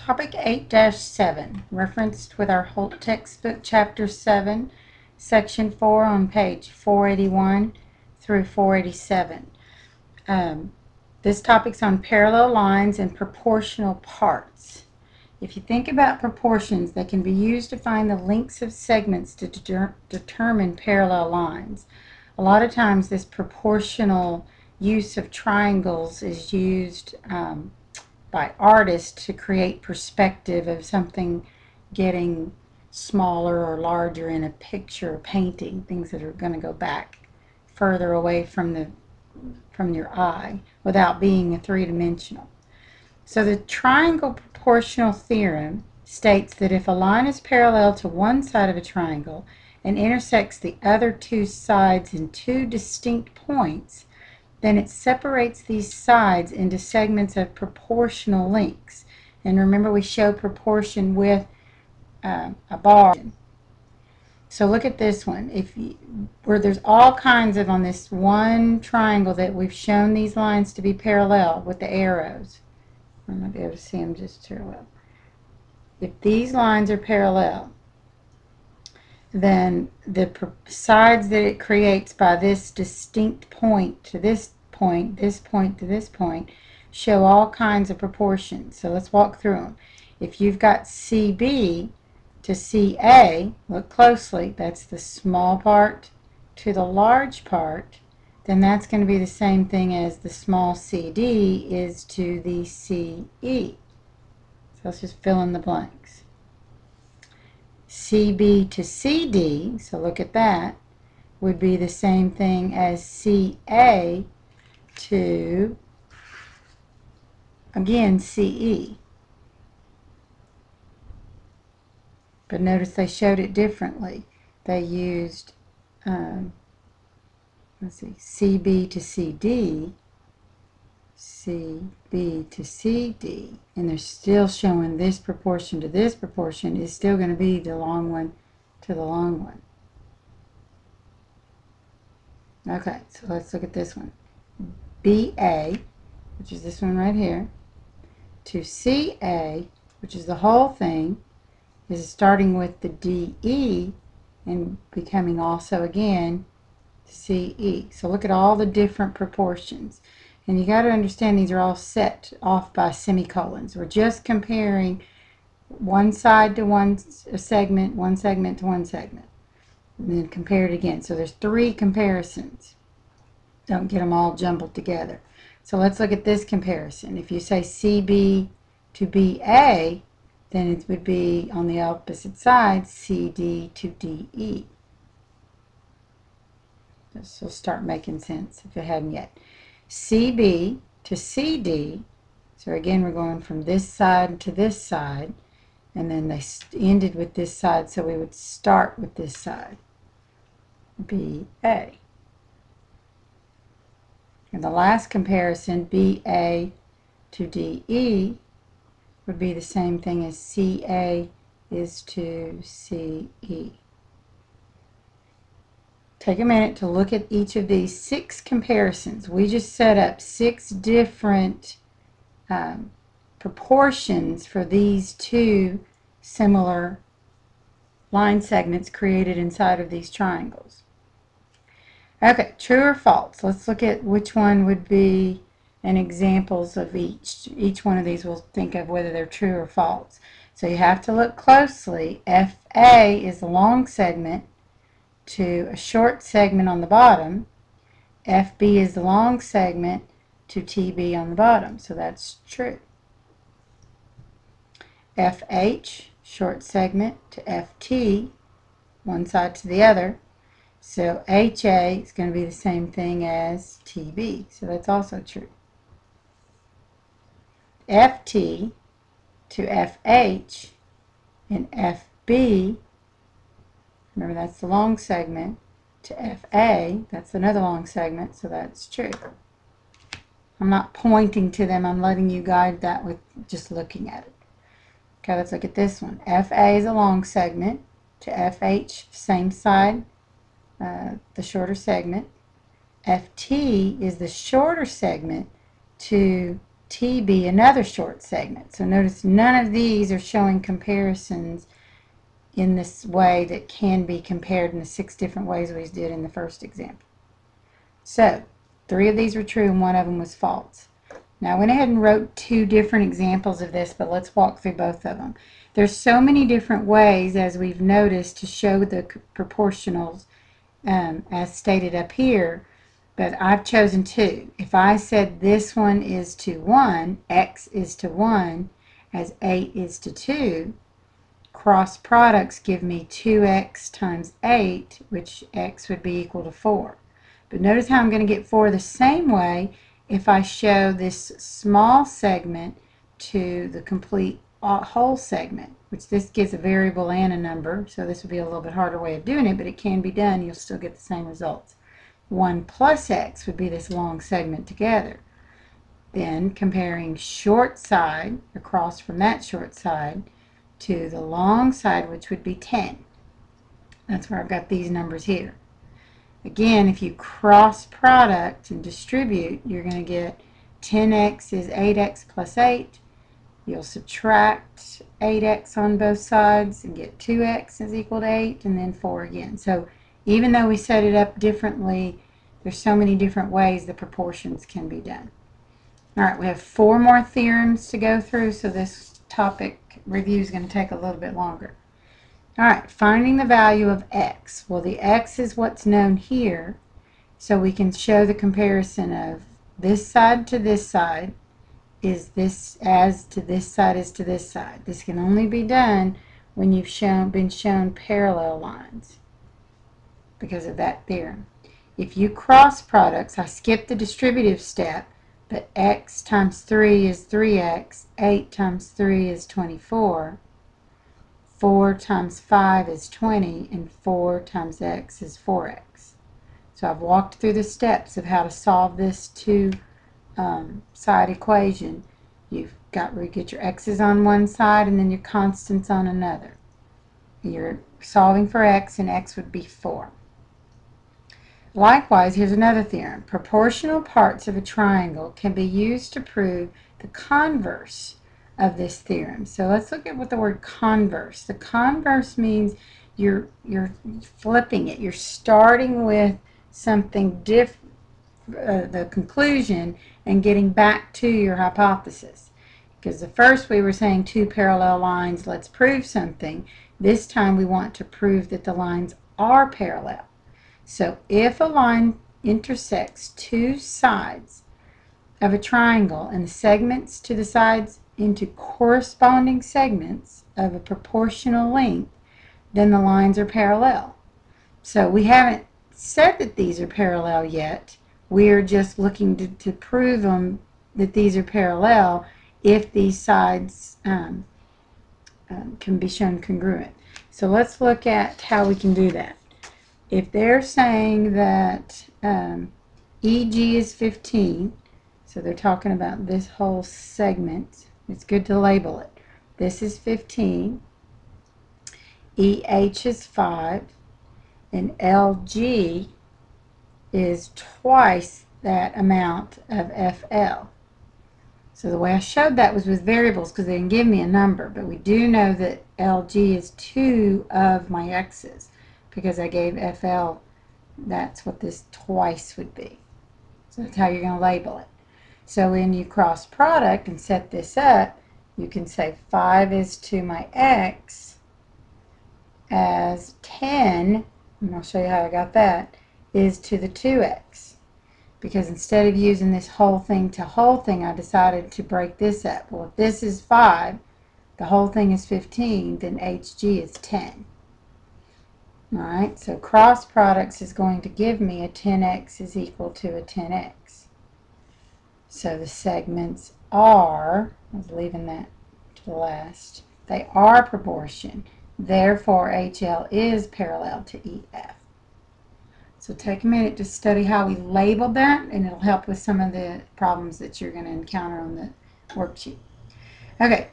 Topic 8-7, referenced with our Holt textbook, Chapter 7, Section 4 on page 481 through 487. This topic's on parallel lines and proportional parts. If you think about proportions, they can be used to find the lengths of segments to determine parallel lines. A lot of times this proportional use of triangles is used by artists to create perspective of something getting smaller or larger in a picture or painting, things that are going to go back further away from your eye without being three-dimensional. So the triangle proportional theorem states that if a line is parallel to one side of a triangle and intersects the other two sides in two distinct points, then it separates these sides into segments of proportional lengths. And remember, we show proportion with a bar. So look at this one. Where there's all kinds of, on this one triangle that we've shown these lines to be parallel with the arrows. I might be able to see them just too well. If these lines are parallel, then the sides that it creates by this distinct point to this point, this point to this point, show all kinds of proportions. So let's walk through them. If you've got CB to CA, look closely, that's the small part to the large part, then that's going to be the same thing as the small CD is to the CE. So let's just fill in the blanks. CB to CD, so look at that, would be the same thing as CA to, again, CE. But notice they showed it differently. They used, let's see, CB to CD, CB to CD, and they're still showing this proportion to this proportion is still going to be the long one to the long one. Okay, so let's look at this one. BA, which is this one right here, to CA, which is the whole thing, is starting with the DE and becoming also again CE. So look at all the different proportions. And you got to understand these are all set off by semicolons. We're just comparing one side to one segment, one segment to one segment. And then compare it again. So there's three comparisons. Don't get them all jumbled together. So let's look at this comparison. If you say CB to BA, then it would be on the opposite side, CD to DE. This will start making sense if it hadn't yet. CB to CD, so again we're going from this side to this side, and then they ended with this side, so we would start with this side, BA. And the last comparison, BA to DE, would be the same thing as CA is to CE. Take a minute to look at each of these 6 comparisons. We just set up 6 different proportions for these 2 similar line segments created inside of these triangles. Okay, true or false? Let's look at which one would be and examples of each. Each one of these we'll think of whether they're true or false. So you have to look closely. FA is the long segment to a short segment on the bottom. FB is the long segment to TB on the bottom. So that's true. FH, short segment to FT, one side to the other. So HA is going to be the same thing as TB. So that's also true. FT to FH and FB, remember that's the long segment, to FA, that's another long segment, so that's true. I'm not pointing to them, I'm letting you guide that with just looking at it. Okay, let's look at this one. FA is a long segment to FH, same side, the shorter segment. FT is the shorter segment to T be another short segment. So notice none of these are showing comparisons in this way that can be compared in the 6 different ways we did in the first example. So 3 of these were true and 1 of them was false. Now I went ahead and wrote 2 different examples of this, but let's walk through both of them. There's so many different ways, as we've noticed, to show the proportionals as stated up here, but I've chosen 2. If I said this one is to 1, x is to 1, as 8 is to 2, cross products give me 2x times 8, which x would be equal to 4. But notice how I'm going to get 4 the same way if I show this small segment to the complete whole segment, which this gives a variable and a number, so this would be a little bit harder way of doing it, but it can be done. You'll still get the same results. 1 plus x would be this long segment together. Then comparing short side across from that short side to the long side, which would be 10. That's where I've got these numbers here. Again, if you cross product and distribute, you're going to get 10x is 8x plus 8. You'll subtract 8x on both sides and get 2x is equal to 8, and then 4 again. So even though we set it up differently, there's so many different ways the proportions can be done. All right, we have 4 more theorems to go through, so this topic review is going to take a little bit longer. All right, finding the value of x. Well, the x is what's known here, so we can show the comparison of this side to this side is this as to this side is to this side. This can only be done when you've been shown parallel lines because of that theorem. If you cross products, I skipped the distributive step, but x times 3 is 3x, 8 times 3 is 24, 4 times 5 is 20, and 4 times x is 4x. So I've walked through the steps of how to solve this two-side equation. You get your x's on one side and then your constants on another. You're solving for x, and x would be 4. Likewise, here's another theorem. Proportional parts of a triangle can be used to prove the converse of this theorem. So let's look at what the word converse. The converse means you're flipping it. You're starting with something different, the conclusion, and getting back to your hypothesis. Because the first we were saying 2 parallel lines, let's prove something. This time we want to prove that the lines are parallel. So if a line intersects 2 sides of a triangle and the segments to the sides into corresponding segments of a proportional length, then the lines are parallel. So we haven't said that these are parallel yet. We're just looking to prove them that these are parallel if these sides can be shown congruent. So let's look at how we can do that. If they're saying that EG is 15, so they're talking about this whole segment, it's good to label it. This is 15, EH is 5, and LG is twice that amount of FL. So the way I showed that was with variables because they didn't give me a number, but we do know that LG is 2 of my x's because I gave FL, that's what this twice would be. So that's how you're going to label it. So when you cross product and set this up, you can say 5 is to my x as 10, and I'll show you how I got that, is to the 2x. Because instead of using this whole thing to whole thing, I decided to break this up. Well, if this is 5, the whole thing is 15, then HG is 10. Alright, so cross products is going to give me a 10x is equal to a 10x. So the segments are, I was leaving that to the last, they are proportion. Therefore, HL is parallel to EF. So take a minute to study how we labeled that, and it'll help with some of the problems that you're going to encounter on the worksheet. Okay,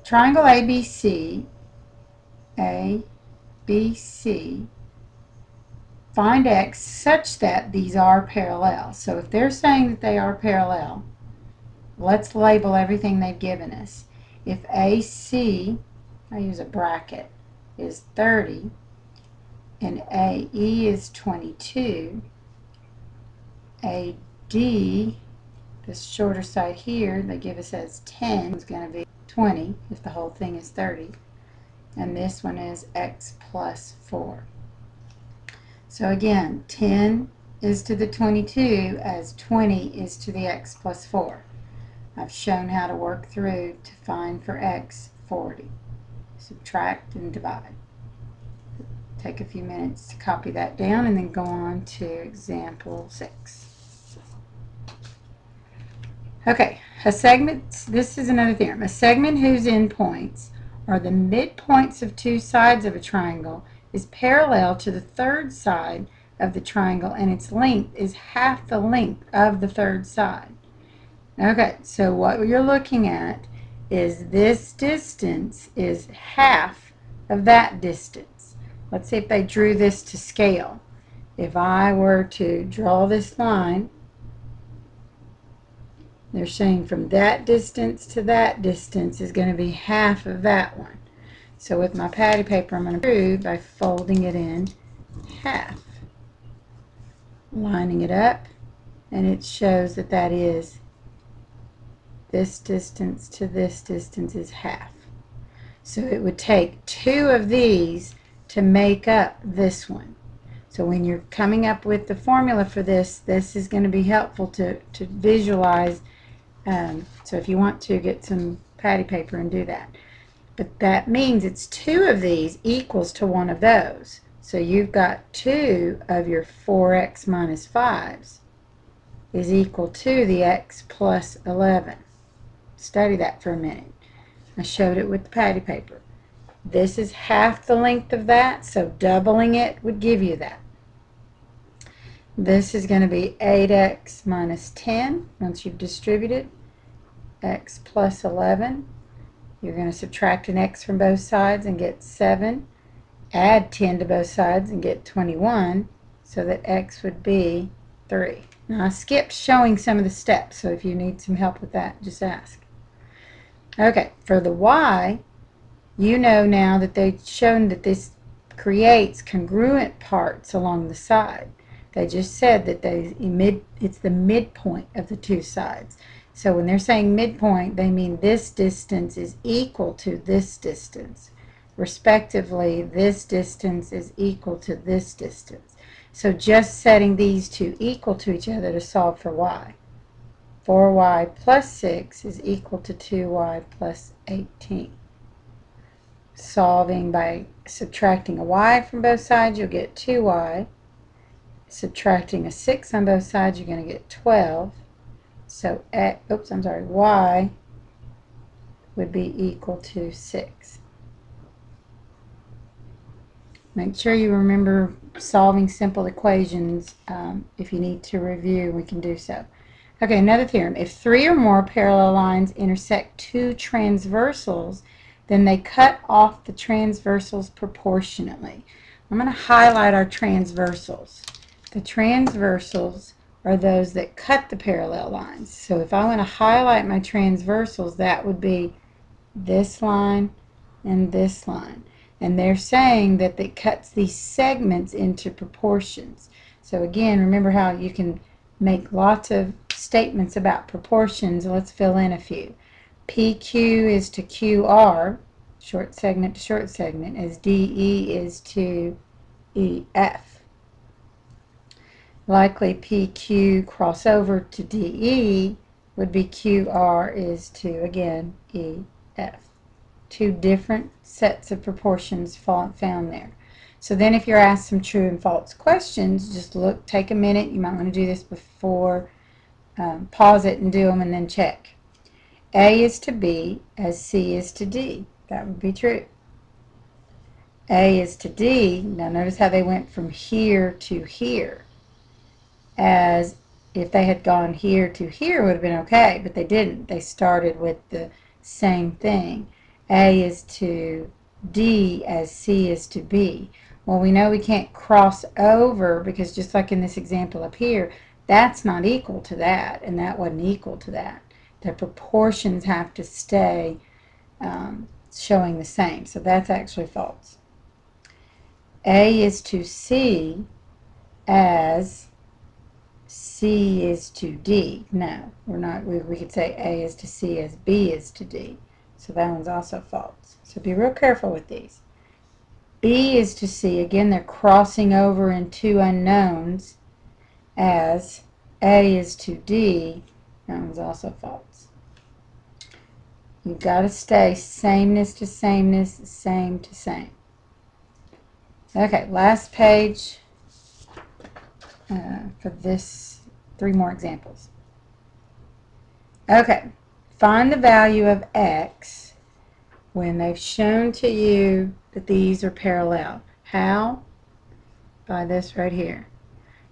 triangle ABC, find x such that these are parallel. So if they're saying that they are parallel, let's label everything they've given us. If AC, I use a bracket, is 30, and AE is 22, AD, this shorter side here, they give us as 10, is going to be 20 if the whole thing is 30. And this one is x plus 4. So again, 10 is to the 22 as 20 is to the x plus 4. I've shown how to work through to find for x 40. Subtract and divide. Take a few minutes to copy that down and then go on to example 6. Okay, a segment, this is another theorem. A segment whose endpoints are the midpoints of two sides of a triangle is parallel to the third side of the triangle, and its length is half the length of the third side. Okay, so what you're looking at is this distance is half of that distance. Let's see if they drew this to scale. If I were to draw this line, they're saying from that distance to that distance is going to be half of that one. So with my patty paper, I'm going to prove by folding it in half, lining it up, and it shows that that is this distance to this distance is half. So it would take two of these to make up this one. So when you're coming up with the formula for this, this is going to be helpful to visualize. So if you want to, get some patty paper and do that. But that means it's two of these equals to one of those. So you've got 2 of your 4x minus 5s is equal to the x plus 11. Study that for a minute. I showed it with the patty paper. This is half the length of that, so doubling it would give you that. This is going to be 8x minus 10 once you've distributed. X plus 11. You're going to subtract an x from both sides and get 7. Add 10 to both sides and get 21, so that x would be 3. Now I skipped showing some of the steps, so if you need some help with that, just ask. Okay, for the y, you know now that they've shown that this creates congruent parts along the side. They just said that it's the midpoint of the two sides. So when they're saying midpoint, they mean this distance is equal to this distance. Respectively, this distance is equal to this distance. So just setting these two equal to each other to solve for y. 4y plus 6 is equal to 2y plus 18. Solving by subtracting a y from both sides, you'll get 2y. Subtracting a 6 on both sides, you're going to get 12. So, y would be equal to 6. Make sure you remember solving simple equations. If you need to review, we can do so. Okay, another theorem. If 3 or more parallel lines intersect two transversals, then they cut off the transversals proportionately. I'm going to highlight our transversals. The transversals are those that cut the parallel lines. So if I want to highlight my transversals, that would be this line and this line. And they're saying that it cuts these segments into proportions. So again, remember how you can make lots of statements about proportions. Let's fill in a few. PQ is to QR, short segment to short segment, as DE is to EF. Likely PQ crossover to DE would be QR is to, again, EF. Two different sets of proportions found there. So then if you're asked some true and false questions, just look, take a minute. You might want to do this before, pause it and do them and then check. A is to B as C is to D. That would be true. A is to D. Now notice how they went from here to here. As if they had gone here to here, would have been okay, but they didn't. They started with the same thing. A is to D as C is to B. Well, we know we can't cross over because just like in this example up here, that's not equal to that, and that wasn't equal to that. the proportions have to stay showing the same. So that's actually false. A is to C as C is to D. No, we're not. We could say A is to C as B is to D. So that one's also false. So be real careful with these. B is to C. Again, they're crossing over in two unknowns as A is to D. That one's also false. You've got to stay sameness to sameness, same to same. Okay, last page for this, 3 more examples. Okay, find the value of x when they've shown to you that these are parallel. How? By this right here.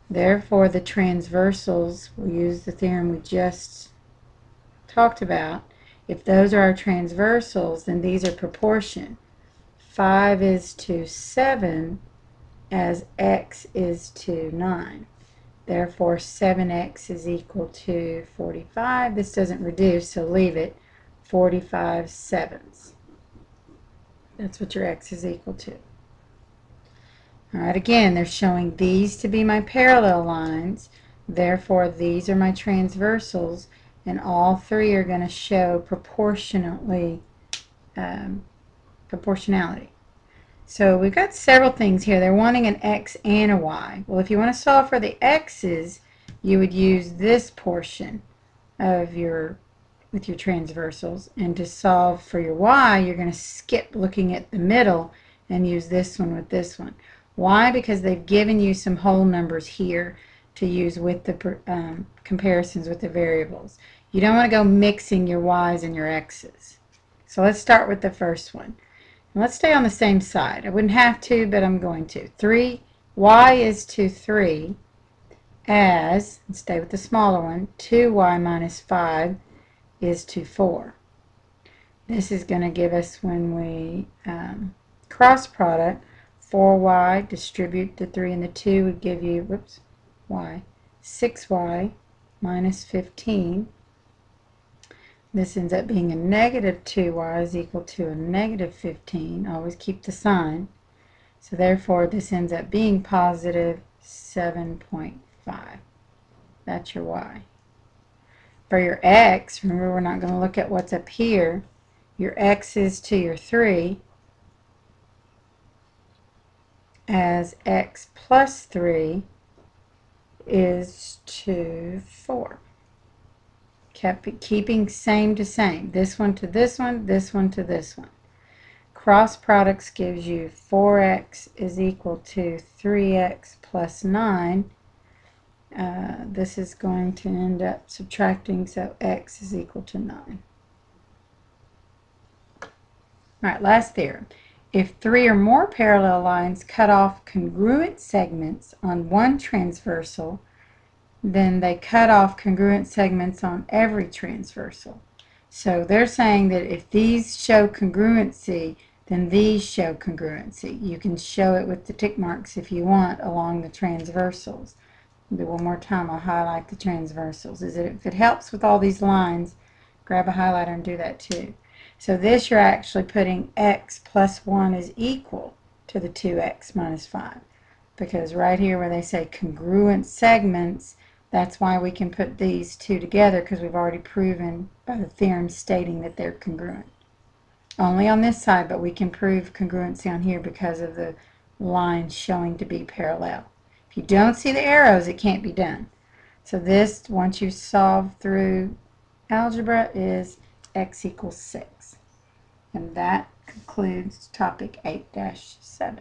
Therefore, the transversals, we'll use the theorem we just talked about. If those are our transversals, then these are proportion. 5 is to 7 as x is to 9. Therefore, 7x is equal to 45. This doesn't reduce, so leave it. 45 sevenths. That's what your x is equal to. Alright, again, they're showing these to be my parallel lines. Therefore, these are my transversals, and all 3 are going to show proportionality. So we've got several things here. They're wanting an x and a y. Well, if you want to solve for the x's, you would use this portion of with your transversals, and to solve for your y, you're going to skip looking at the middle and use this one with this one. Why? Because they've given you some whole numbers here to use with the comparisons with the variables. You don't want to go mixing your y's and your x's. So let's start with the first one. And let's stay on the same side. I wouldn't have to, but I'm going to. 3y is to 3 as, let's stay with the smaller one, 2y minus 5 is to 4. This is going to give us, when we cross product, 4y, distribute the 3 and the 2 would give you, whoops, y, 6y minus 15. This ends up being a negative 2y is equal to a negative 15. Always keep the sign. So therefore, this ends up being positive 7.5. That's your y. For your x, remember we're not going to look at what's up here. Your x is to your 3 as x plus 3 is to 4. Keeping same to same. This one to this one, this one to this one. Cross products gives you 4x is equal to 3x plus 9. This is going to end up subtracting, so x is equal to 9. Alright, last theorem. If 3 or more parallel lines cut off congruent segments on one transversal, then they cut off congruent segments on every transversal. So they're saying that if these show congruency, then these show congruency. You can show it with the tick marks if you want along the transversals. I'll do one more time. I'll highlight the transversals. If it helps with all these lines, grab a highlighter and do that too. So this, you're actually putting x plus 1 is equal to the 2x minus 5. Because right here where they say congruent segments, that's why we can put these two together, because we've already proven by the theorem stating that they're congruent. Only on this side, but we can prove congruency on here because of the lines showing to be parallel. If you don't see the arrows, it can't be done. So this, once you solve through algebra, is x equals 6. And that concludes topic 8-7.